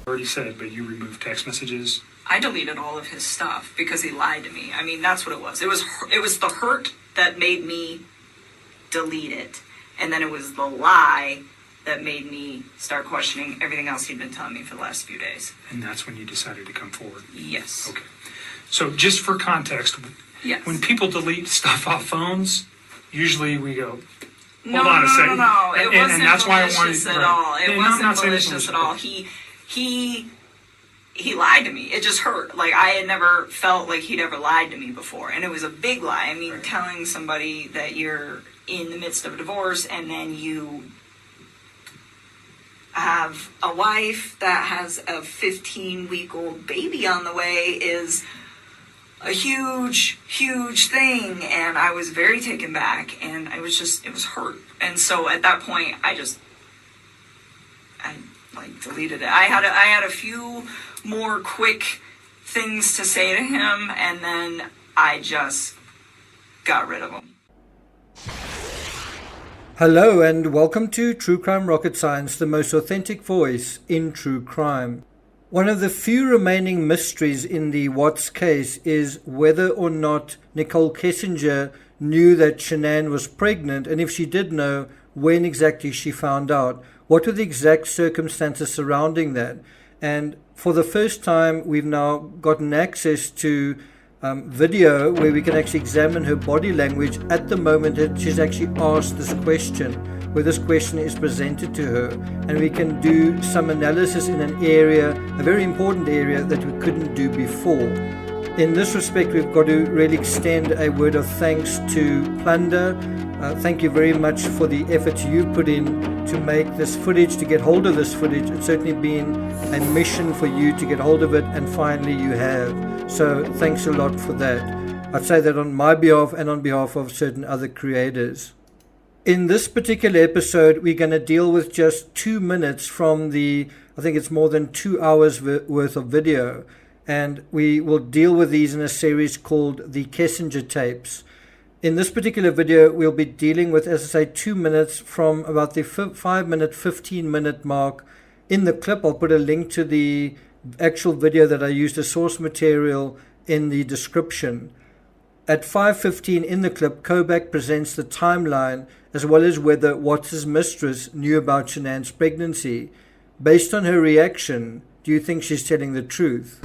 Already said, but you removed text messages. I deleted all of his stuff because he lied to me. I mean, that's what it was. It was the hurt that made me delete it. And then it was the lie that made me start questioning everything else he'd been telling me for the last few days. And that's when you decided to come forward? Yes. Okay. So just for context, yes. When people delete stuff off phones, usually we go, No. It wasn't malicious at all. It wasn't malicious at all. He lied to me. It just hurt. Like, I had never felt like he'd ever lied to me before. And it was a big lie. I mean, telling somebody that you're in the midst of a divorce and then you have a wife that has a 15-week-old baby on the way is a huge, huge thing. And I was very taken back, and it was hurt. And so at that point, I deleted it. I had a few more quick things to say to him, and then I just got rid of him. Hello and welcome to True Crime Rocket Science, the most authentic voice in true crime. One of the few remaining mysteries in the Watts case is whether or not Nichol Kessinger knew that Shan'ann was pregnant, and if she did know, when exactly she found out. What were the exact circumstances surrounding that? And for the first time, we've now gotten access to video where we can actually examine her body language at the moment that she's actually asked this question, where this question is presented to her. And we can do some analysis in an area, a very important area that we couldn't do before. In this respect, we've got to really extend a word of thanks to Plunder. Thank you very much for the efforts you put in to make this footage, to get hold of this footage. It's certainly been a mission for you to get hold of it, and finally you have. So thanks a lot for that. I'd say that on my behalf and on behalf of certain other creators. In this particular episode, we're going to deal with just 2 minutes from the, I think it's more than 2 hours worth of video. And we will deal with these in a series called the Kessinger tapes. In this particular video, we'll be dealing with, as I say, 2 minutes from about the 5-minute, 15-minute mark in the clip. I'll put a link to the actual video that I used as source material in the description. At 5:15 in the clip, Kobach presents the timeline as well as whether Watts' mistress knew about Shan'ann's pregnancy. Based on her reaction, do you think she's telling the truth?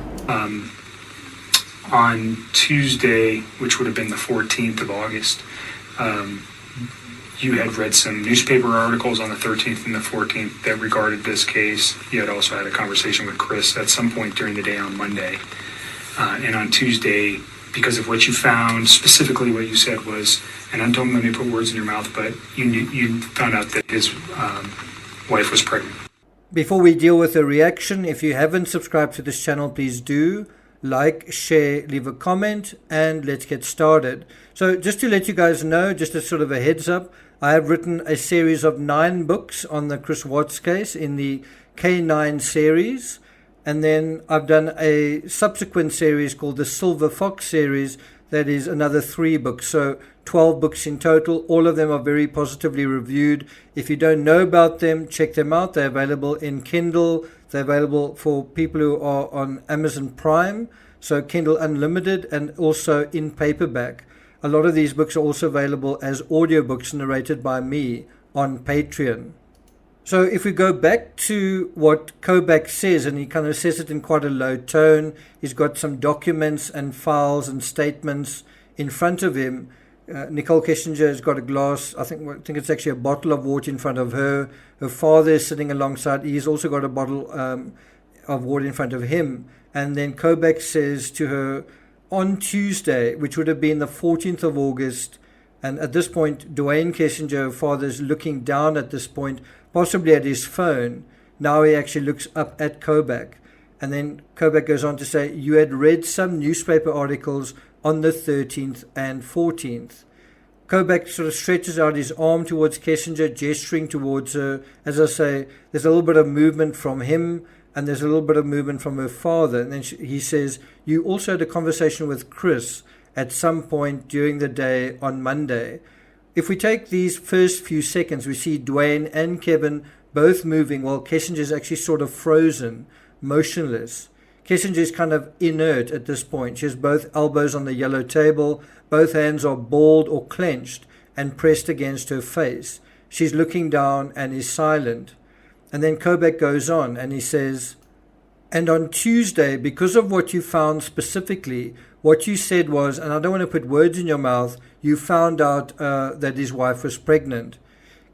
On Tuesday, which would have been the 14th of August, you had read some newspaper articles on the 13th and the 14th that regarded this case. You had also had a conversation with Chris at some point during the day on Monday. And on Tuesday, because of what you found, specifically what you said was, and I don't let me put words in your mouth, but you found out that his wife was pregnant. Before we deal with the reaction, if you haven't subscribed to this channel, please do. Like, share, leave a comment, and let's get started. So just to let you guys know, just as sort of a heads up, I have written a series of 9 books on the Chris Watts case in the K9 series. And then I've done a subsequent series called the Silver Fox series that is another 3 books. So 12 books in total. All of them are very positively reviewed. If you don't know about them, check them out. They're available in Kindle. They're available for people who are on Amazon Prime, so Kindle Unlimited, and also in paperback. A lot of these books are also available as audiobooks narrated by me on Patreon. So if we go back to what Kobach says, and he kind of says it in quite a low tone, he's got some documents and files and statements in front of him. Nichol Kessinger has got a glass, I think it's actually a bottle of water in front of her. Her father is sitting alongside. He's also got a bottle of water in front of him. And then Kobach says to her, on Tuesday, which would have been the 14th of August, and at this point, Dwayne Kessinger, her father, is looking down at this point, possibly at his phone. Now he actually looks up at Kobach. And then Kobach goes on to say, you had read some newspaper articles on the 13th and 14th. Kobach sort of stretches out his arm towards Kessinger, gesturing towards her. As I say, there's a little bit of movement from him, and there's a little bit of movement from her father. And then he says, you also had a conversation with Chris at some point during the day on Monday. If we take these first few seconds, we see Dwayne and Kevin both moving while Kessinger is actually sort of frozen. motionless. Kessinger is kind of inert at this point. She has both elbows on the yellow table, both hands are balled or clenched and pressed against her face. She's looking down and is silent. And then Kobach goes on and he says, and on Tuesday, because of what you found specifically, what you said was, and I don't want to put words in your mouth, you found out that his wife was pregnant.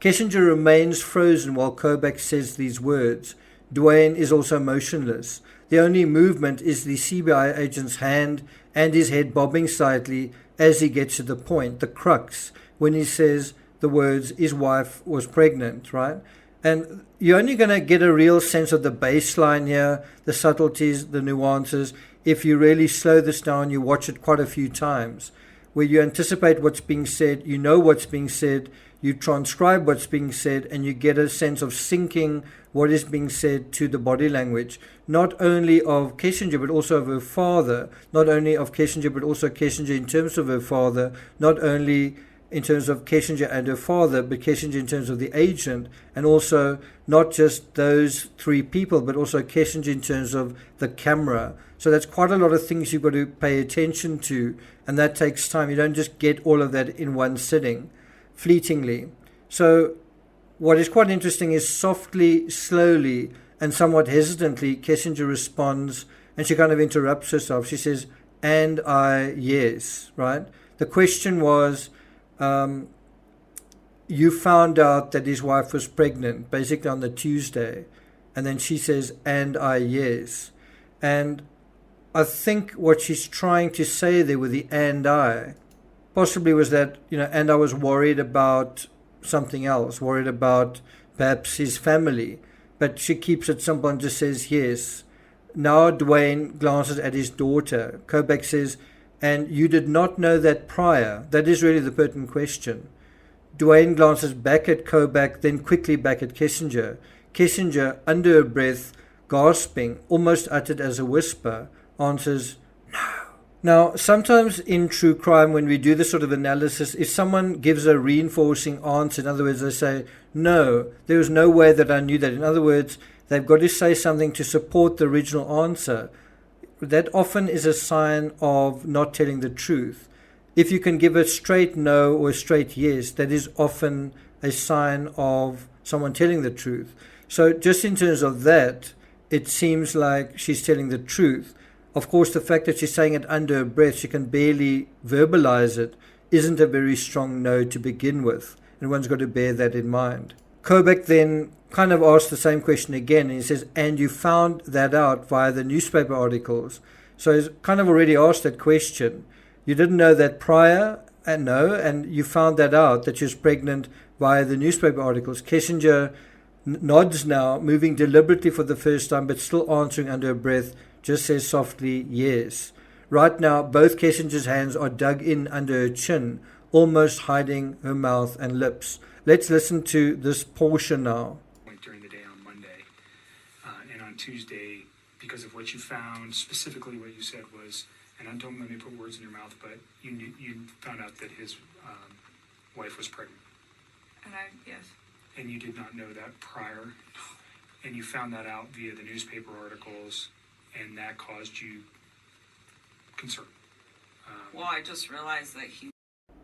Kessinger remains frozen while Kobach says these words. Dwayne is also motionless. The only movement is the CBI agent's hand and his head bobbing slightly as he gets to the point, the crux, when he says the words, his wife was pregnant, right? And you're only going to get a real sense of the baseline here, the subtleties, the nuances, if you really slow this down, you watch it quite a few times, where you anticipate what's being said, you know what's being said, you transcribe what's being said, and you get a sense of syncing what is being said to the body language, not only of Kessinger, but also of her father, not only of Kessinger, but also Kessinger in terms of her father, not only in terms of Kessinger and her father, but Kessinger in terms of the agent, and also not just those three people, but also Kessinger in terms of the camera. So that's quite a lot of things you've got to pay attention to, and that takes time. You don't just get all of that in one sitting, fleetingly. So what is quite interesting is softly, slowly, and somewhat hesitantly, Kessinger responds, and she kind of interrupts herself. She says, and I, yes, right? The question was, you found out that his wife was pregnant, basically on the Tuesday. And then she says, and I, yes. And I think what she's trying to say there with the and I possibly was that, and I was worried about something else, worried about perhaps his family. But she keeps it simple and just says, yes. Now Dwayne glances at his daughter. Kobach says, and you did not know that prior? That is really the pertinent question. Dwayne glances back at Kobach, then quickly back at Kessinger. Kessinger, under her breath, gasping, almost uttered as a whisper, answers, no. Now, sometimes in true crime, when we do this sort of analysis, if someone gives a reinforcing answer, in other words, they say, no, there was no way that I knew that. In other words, they've got to say something to support the original answer. That often is a sign of not telling the truth. If you can give a straight no or a straight yes, that is often a sign of someone telling the truth. So just in terms of that, it seems like she's telling the truth. Of course, the fact that she's saying it under her breath, she can barely verbalize it, isn't a very strong no to begin with. And one's got to bear that in mind. Kobach then kind of asked the same question again, and he says, and you found that out via the newspaper articles. So he's kind of already asked that question. You didn't know that prior, and no, and you found that out, that she was pregnant via the newspaper articles. Kessinger nods now, moving deliberately for the first time, but still answering under her breath, just says softly, yes. Right now, both Kessinger's hands are dug in under her chin, almost hiding her mouth and lips. Let's listen to this portion now. During the day on Monday, and on Tuesday, because of what you found, specifically what you said was, and I don't let me put words in your mouth, but you found out that his wife was pregnant. Yes. And you did not know that prior, and you found that out via the newspaper articles, and that caused you concern. Well, I just realized that he...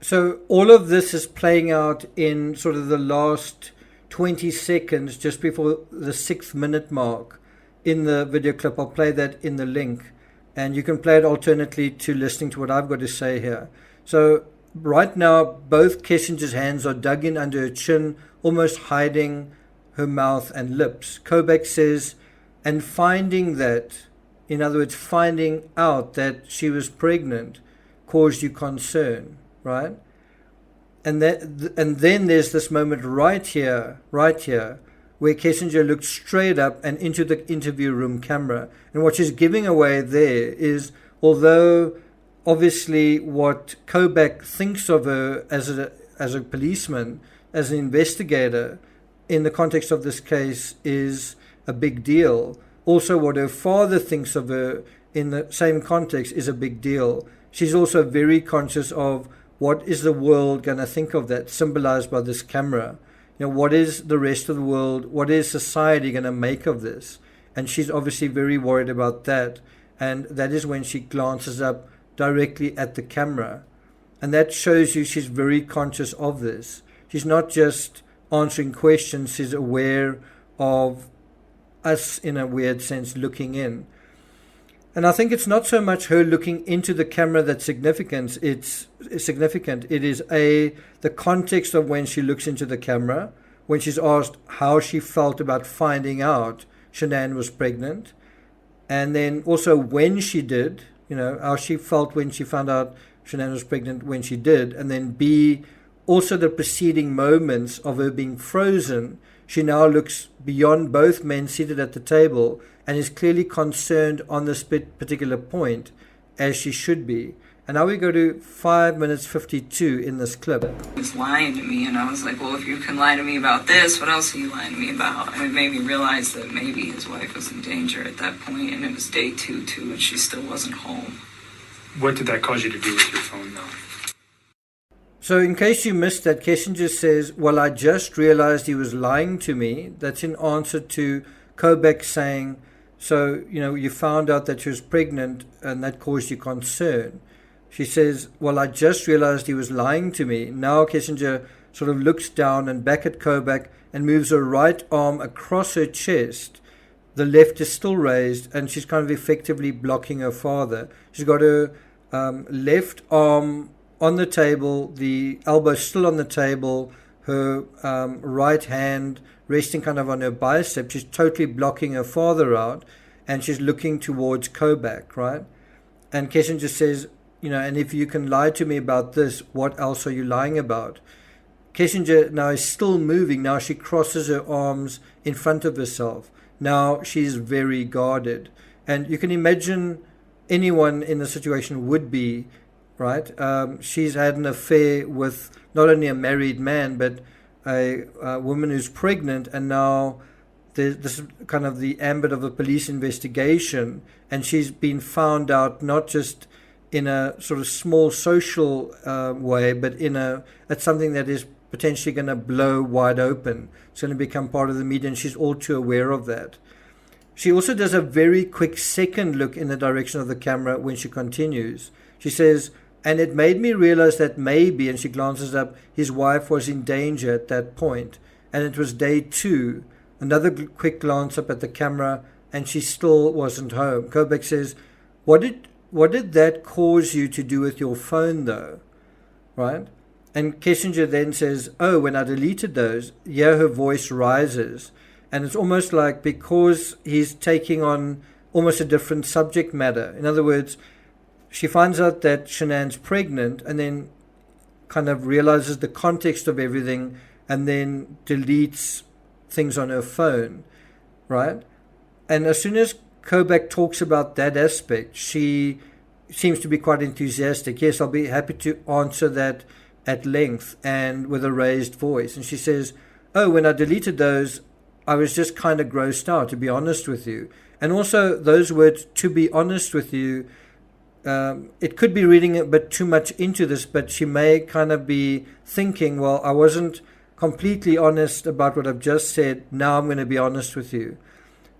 So all of this is playing out in sort of the last 20 seconds, just before the 6-minute mark in the video clip. I'll play that in the link, and you can play it alternately to listening to what I've got to say here. So right now, both Kessinger's hands are dug in under her chin, almost hiding her mouth and lips. Kobach says, and finding that, in other words, finding out that she was pregnant, caused you concern, right? And then there's this moment right here, where Kessinger looked straight up and into the interview room camera. And what she's giving away there is, although obviously what Kobach thinks of her as a policeman, as an investigator, in the context of this case is a big deal. Also, what her father thinks of her in the same context is a big deal. She's also very conscious of what is the world going to think of that, symbolized by this camera. What is the rest of the world, what is society going to make of this? And she's obviously very worried about that. And that is when she glances up directly at the camera. And that shows you she's very conscious of this. She's not just answering questions, she's aware of us, in a weird sense, looking in. And I think it's not so much her looking into the camera that's significant. It's significant. It is the context of when she looks into the camera, when she's asked how she felt about finding out Shan'ann was pregnant, and then also when she did, how she felt when she found out Shan'ann was pregnant, when she did, and then B, also the preceding moments of her being frozen. She now looks beyond both men seated at the table and is clearly concerned on this particular point, as she should be. And now we go to 5 minutes 52 in this clip. He was lying to me, and I was like, well, if you can lie to me about this, what else are you lying to me about? And it made me realize that maybe his wife was in danger at that point, and it was day two, too, and she still wasn't home. What did that cause you to do with your phone, though? So in case you missed that, Kessinger says, well, I just realized he was lying to me. That's in answer to Kobach saying, so, you found out that she was pregnant and that caused you concern. She says, well, I just realized he was lying to me. Now Kessinger sort of looks down and back at Kobach and moves her right arm across her chest. The left is still raised, and she's kind of effectively blocking her father. She's got her left arm on the table, the elbow still on the table, her right hand resting kind of on her bicep. She's totally blocking her father out, and she's looking towards Kobach, right? And Kessinger says, and if you can lie to me about this, what else are you lying about? Kessinger now is still moving. Now she crosses her arms in front of herself. Now she's very guarded. And you can imagine anyone in the situation would be, right? She's had an affair with not only a married man, but a woman who's pregnant, and now this is kind of the ambit of a police investigation, and she's been found out not just in a sort of small social way, but at something that is potentially going to blow wide open. It's going to become part of the media, and she's all too aware of that. She also does a very quick second look in the direction of the camera when she continues. She says, and it made me realize that maybe, and she glances up, his wife was in danger at that point. And it was day two. Another quick glance up at the camera, and she still wasn't home. Kobach says, what did that cause you to do with your phone, though? Right? And Kessinger then says, oh, when I deleted those, her voice rises. And it's almost like because he's taking on almost a different subject matter. In other words, she finds out that Shan'ann's pregnant and then kind of realizes the context of everything and then deletes things on her phone, right? And as soon as Kobach talks about that aspect, she seems to be quite enthusiastic. Yes, I'll be happy to answer that at length and with a raised voice. And she says, oh, when I deleted those, I was just kind of grossed out, to be honest with you. And also those words, to be honest with you, it could be reading a bit too much into this, but she may kind of be thinking, well, I wasn't completely honest about what I've just said. Now I'm going to be honest with you.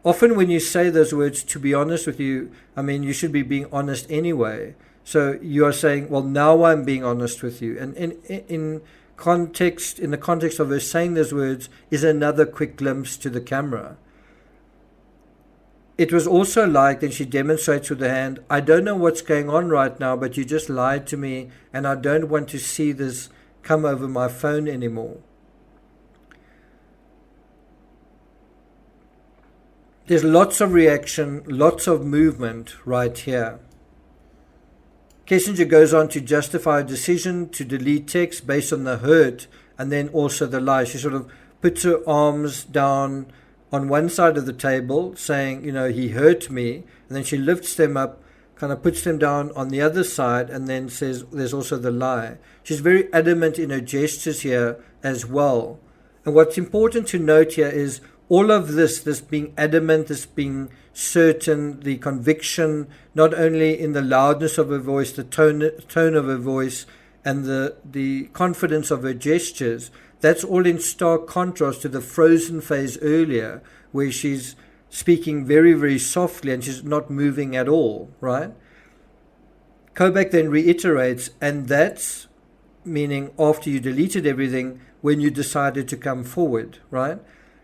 Often when you say those words, to be honest with you, I mean, you should be being honest anyway. So you are saying, well, now I'm being honest with you. And in the context of her saying those words is another quick glimpse to the camera. It was also like, and she demonstrates with her hand, I don't know what's going on right now, but you just lied to me, and I don't want to see this come over my phone anymore. There's lots of reaction, lots of movement right here. Kessinger goes on to justify a decision to delete text based on the hurt and then also the lie. She sort of puts her arms down on one side of the table saying, he hurt me. And then she lifts them up, kind of puts them down on the other side and then says there's also the lie. She's very adamant in her gestures here as well. And what's important to note here is all of this being adamant, this being certain, the conviction, not only in the loudness of her voice, the tone of her voice, and the confidence of her gestures, that's all in stark contrast to the frozen phase earlier, where she's speaking very, very softly, and she's not moving at all, right? Kobach then reiterates, and that's meaning after you deleted everything, when you decided to come forward, right?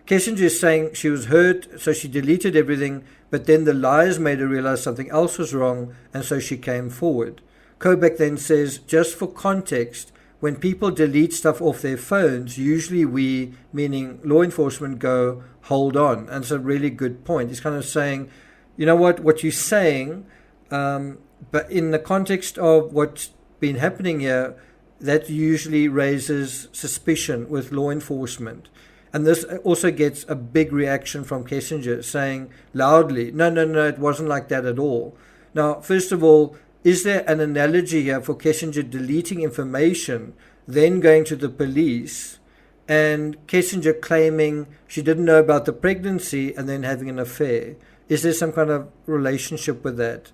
Kessinger is saying she was hurt, so she deleted everything, but then the lies made her realize something else was wrong, and so she came forward. Kobach then says, just for context, when people delete stuff off their phones, usually we, meaning law enforcement, go, hold on. And it's a really good point. He's kind of saying, you know what you're saying, but in the context of what's been happening here, that usually raises suspicion with law enforcement. And this also gets a big reaction from Kessinger saying loudly, no, it wasn't like that at all. Now, first of all, is there an analogy here for Kessinger deleting information, then going to the police, and Kessinger claiming she didn't know about the pregnancy and then having an affair? Is there some kind of relationship with that?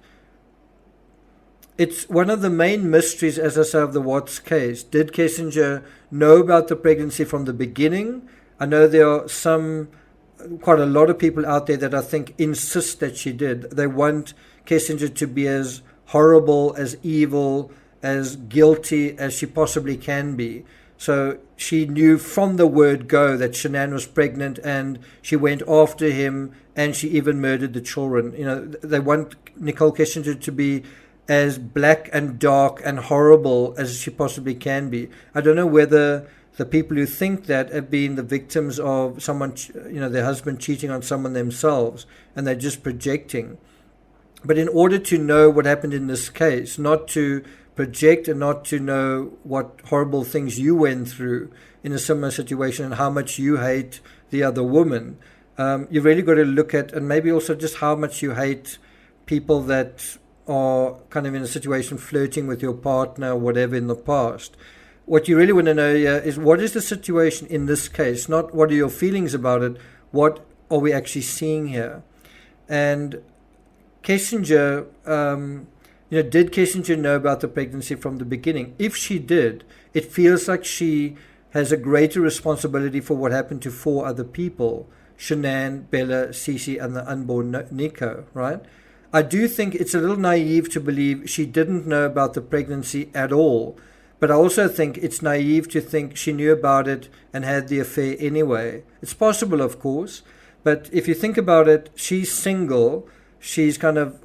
It's one of the main mysteries, as I say, of the Watts case. Did Kessinger know about the pregnancy from the beginning? I know there are quite a lot of people out there that I think insist that she did. They want Kessinger to be as horrible, as evil, as guilty as she possibly can be. So she knew from the word go that Shan'ann was pregnant, and she went after him, and she even murdered the children. You know, they want Nichol Kessinger to be as black and dark and horrible as she possibly can be. I don't know whether the people who think that have been the victims of someone, their husband cheating on someone themselves, and they're just projecting. But in order to know what happened in this case, not to project and not to know what horrible things you went through in a similar situation and how much you hate the other woman, you've really got to look at, and maybe also just how much you hate people that are kind of in a situation flirting with your partner or whatever in the past. What you really want to know here is, what is the situation in this case? Not what are your feelings about it, what are we actually seeing here? And Kessinger, did Kessinger know about the pregnancy from the beginning? If she did, it feels like she has a greater responsibility for what happened to 4 other people, Shan'ann, Bella, Cece, and the unborn Nico, right? I do think it's a little naive to believe she didn't know about the pregnancy at all. But I also think it's naive to think she knew about it and had the affair anyway. It's possible, of course, but if you think about it, she's single. She's kind of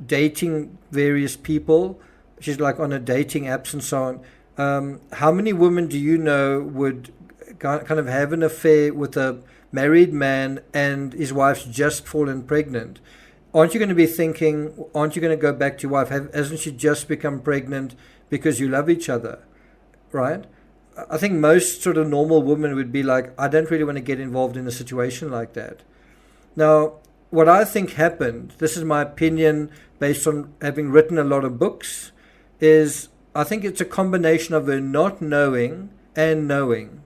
dating various people. She's like on a dating apps and so on. How many women do you know would kind of have an affair with a married man and his wife's just fallen pregnant? Aren't you going to be thinking, aren't you going to go back to your wife? Hasn't she just become pregnant because you love each other, right? I think most sort of normal women would be like, I don't really want to get involved in a situation like that. Now, what I think happened, this is my opinion based on having written a lot of books, is I think it's a combination of her not knowing and knowing.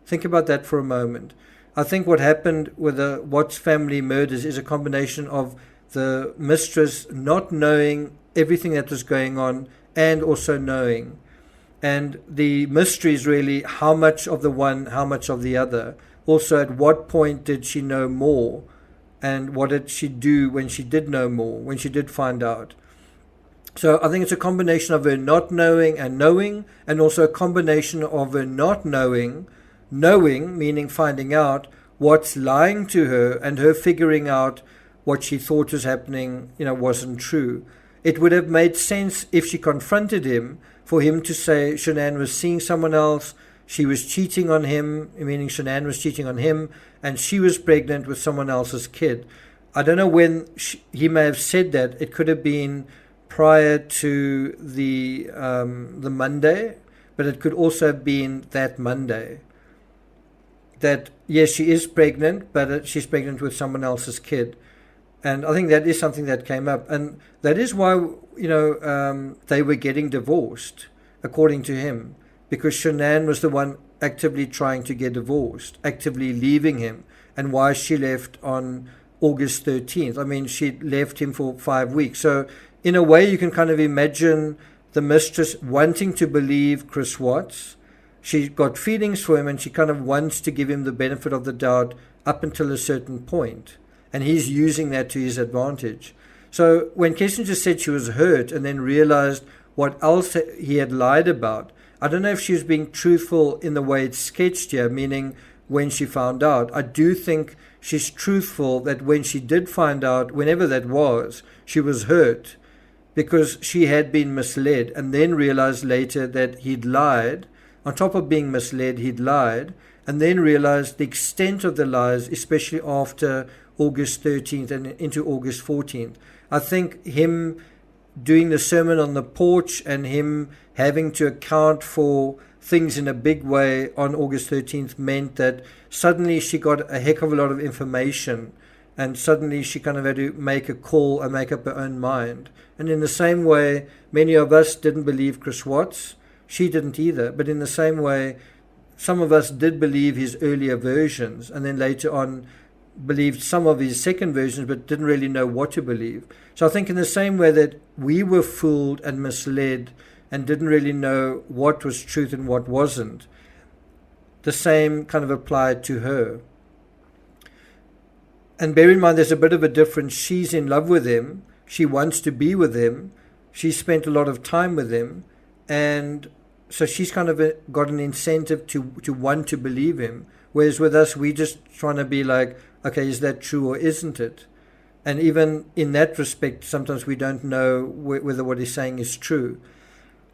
Think about that for a moment. I think what happened with the Watts family murders is a combination of the mistress not knowing everything that was going on and also knowing. And the mystery is really how much of the one, how much of the other. Also, at what point did she know more? And what did she do when she did know more, when she did find out? So I think it's a combination of her not knowing, and also a combination of her not knowing, meaning finding out what's lying to her, and her figuring out what she thought was happening, wasn't true. It would have made sense if she confronted him, for him to say Shan'ann was seeing someone else, she was cheating on him, meaning Shan'ann was cheating on him, and she was pregnant with someone else's kid. I don't know when he may have said that. It could have been prior to the Monday, but it could also have been that Monday. That, yes, she is pregnant, but she's pregnant with someone else's kid. And I think that is something that came up. And that is why, they were getting divorced, according to him. Because Shan'ann was the one actively trying to get divorced, actively leaving him. And why she left on August 13th. I mean, she left him for 5 weeks. So in a way, you can kind of imagine the mistress wanting to believe Chris Watts. She got feelings for him, and she kind of wants to give him the benefit of the doubt up until a certain point. and he's using that to his advantage. So when Kessinger said she was hurt and then realized what else he had lied about, I don't know if she was being truthful in the way it's sketched here, meaning when she found out. I do think she's truthful that when she did find out, whenever that was, she was hurt because she had been misled, and then realized later that he'd lied. On top of being misled, he'd lied, and then realized the extent of the lies, especially after August 13th and into August 14th. I think him doing the sermon on the porch and him having to account for things in a big way on August 13th meant that suddenly she got a heck of a lot of information, and suddenly she kind of had to make a call and make up her own mind. And in the same way, many of us didn't believe Chris Watts. She didn't either. But in the same way, some of us did believe his earlier versions, and then later on believed some of his second versions, but didn't really know what to believe. So I think in the same way that we were fooled and misled and didn't really know what was truth and what wasn't, the same kind of applied to her. And bear in mind, there's a bit of a difference. She's in love with him. She wants to be with him. She spent a lot of time with him. And so she's kind of got an incentive to want to believe him. Whereas with us, we just trying to be like, okay, is that true or isn't it? And even in that respect, sometimes we don't know whether what he's saying is true.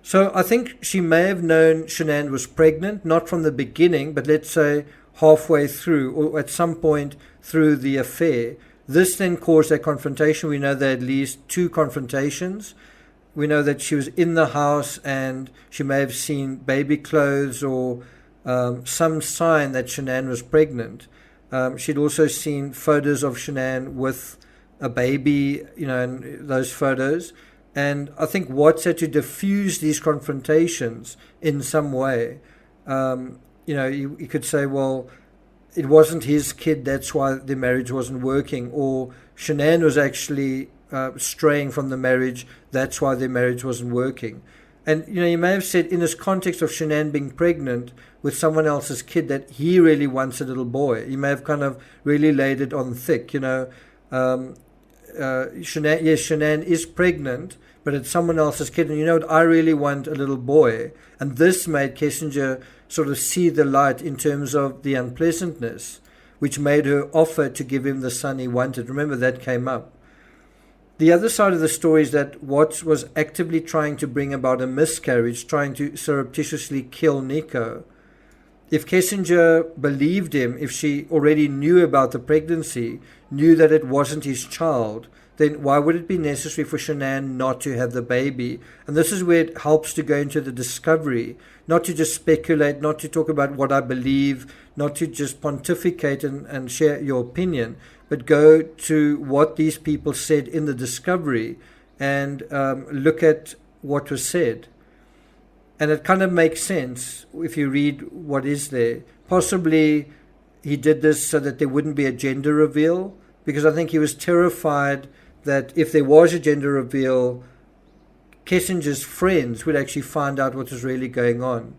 So I think she may have known Shan'ann was pregnant, not from the beginning, but let's say halfway through or at some point through the affair. This then caused a confrontation. We know there are at least 2 confrontations. We know that she was in the house and she may have seen baby clothes or some sign that Shan'ann was pregnant. She'd also seen photos of Shan'ann with a baby, in those photos. And I think Watts had to diffuse these confrontations in some way. You could say, well, it wasn't his kid, that's why the marriage wasn't working. Or Shan'ann was actually straying from the marriage, that's why the marriage wasn't working. And, you may have said in this context of Shan'ann being pregnant with someone else's kid that he really wants a little boy. He may have kind of really laid it on thick, Shan'ann is pregnant, but it's someone else's kid. And you know what? I really want a little boy. And this made Kessinger sort of see the light in terms of the unpleasantness, which made her offer to give him the son he wanted. Remember, that came up. The other side of the story is that Watts was actively trying to bring about a miscarriage, trying to surreptitiously kill Nico. If Kessinger believed him, if she already knew about the pregnancy, knew that it wasn't his child, then why would it be necessary for Shan'ann not to have the baby? And this is where it helps to go into the discovery, not to just speculate, not to talk about what I believe, not to just pontificate and share your opinion, but go to what these people said in the discovery and look at what was said. And it kind of makes sense if you read what is there. Possibly he did this so that there wouldn't be a gender reveal, because I think he was terrified that if there was a gender reveal, Kessinger's friends would actually find out what was really going on.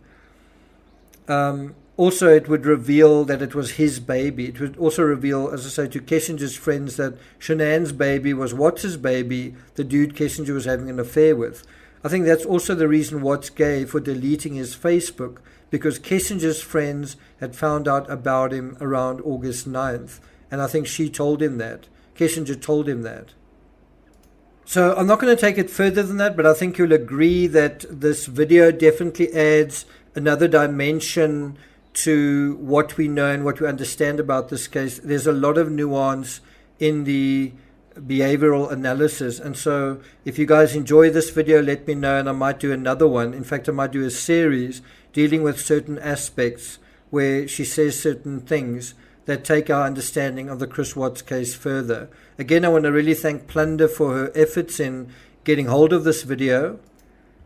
Also, it would reveal that it was his baby. It would also reveal, as I say, to Kessinger's friends that Shan'ann's baby was Watts' baby, the dude Kessinger was having an affair with. I think that's also the reason Watts gave for deleting his Facebook, because Kessinger's friends had found out about him around August 9th. And I think she told him that. Kessinger told him that. So I'm not going to take it further than that, but I think you'll agree that this video definitely adds another dimension to what we know and what we understand about this case. There's a lot of nuance in the behavioral analysis. And so if you guys enjoy this video, let me know, and I might do another one. In fact, I might do a series dealing with certain aspects where she says certain things that take our understanding of the Chris Watts case further. Again, I want to really thank Plunder for her efforts in getting hold of this video.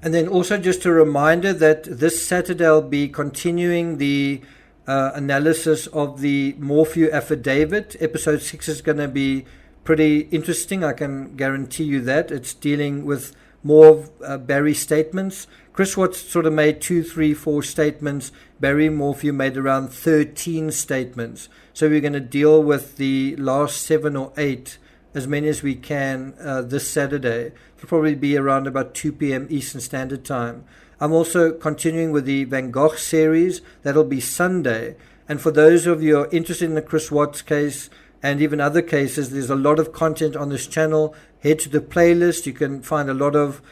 And then also just a reminder that this Saturday I'll be continuing the analysis of the Morphew affidavit. Episode 6 is going to be pretty interesting. I can guarantee you that. It's dealing with more of Barry's statements. Chris Watts sort of made 2, 3, 4 statements. Barry Morphew made around 13 statements. So we're going to deal with the last 7 or 8, as many as we can, this Saturday. It'll probably be around about 2 p.m. Eastern Standard Time. I'm also continuing with the Van Gogh series. That'll be Sunday. And for those of you who are interested in the Chris Watts case and even other cases, there's a lot of content on this channel. Head to the playlist. You can find a lot of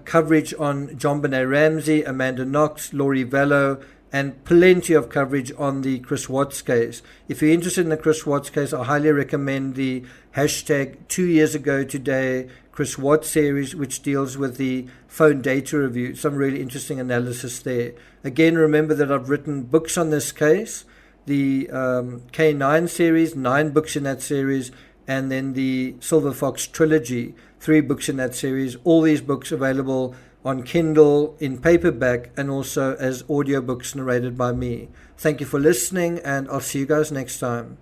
coverage on John Benet Ramsey, Amanda Knox, Laurie Vallow, and plenty of coverage on the Chris Watts case. If you're interested in the Chris Watts case, I highly recommend the hashtag 2 years ago today Chris Watts series, which deals with the phone data review. Some really interesting analysis there. Again, remember that I've written books on this case, the K9 series, 9 books in that series, and then the Silver Fox Trilogy, 3 books in that series. All these books available on Kindle, in paperback, and also as audiobooks narrated by me. Thank you for listening, and I'll see you guys next time.